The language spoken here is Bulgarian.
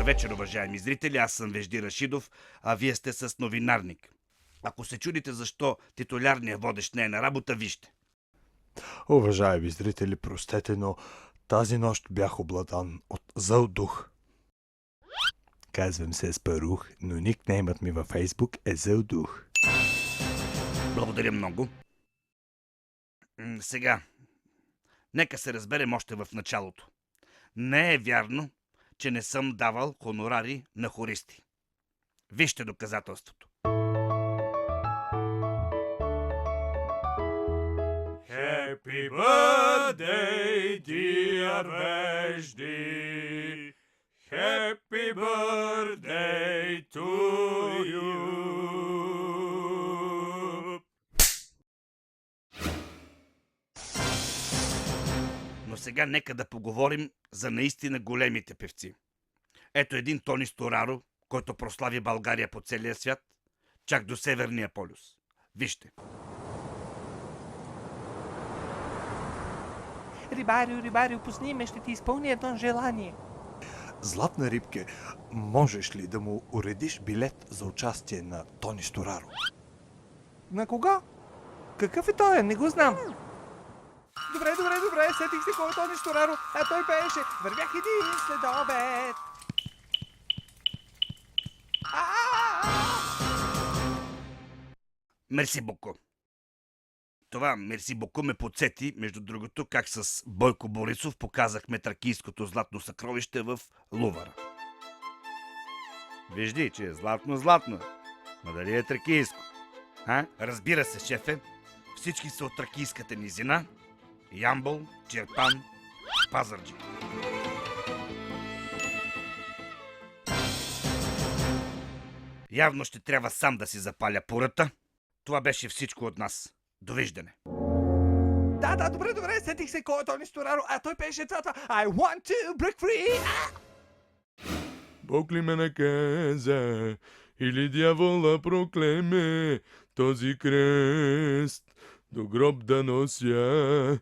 вечер, уважаеми зрители, аз съм Вежди Рашидов, а вие сте с Новинарник. Ако се чудите защо титулярният водещ не е на работа, вижте. Уважаеми зрители, простете, но тази нощ бях обладан от зъл дух. Казвам се Спарух, но никнеймът ми във Фейсбук е зъл дух. Благодаря много. Сега, нека се разберем още в началото. Не е вярно, че не съм давал хонорари на хористи. Вижте доказателството. Happy birthday, dear Vejdi. Happy birthday to you. Но сега нека да поговорим за наистина големите певци. Ето един Тони Стораро, който прослави България по целия свят, чак до Северния полюс. Вижте. Рибарио, пусни ме, ще ти изпълня едно желание. Златна рибке, можеш ли да му уредиш билет за участие на Тони Стораро? На кого? Какъв е той? Не го знам. Добре, сетих се кой е Тони Стораро, а той пееше "Вървях един следобед". Мерси Боко. Това Мерси Боко ме подсети, между другото, как с Бойко Борисов показахме тракийското златно съкровище в Лувъра. Вижди, че е златно. Но дали е тракийско? Разбира се, шефе. Всички са от тракийската низина. Ямбол, Чирпан, Пазарджик. Явно ще трябва сам да си запаля пурата. Това беше всичко от нас. Довиждане. Да, добре, сетих се кой е Тони Стораро, а той пееше това. I want to break free. Бог ли ме наказа, или дявола проклеме, този крест до гроб да нося.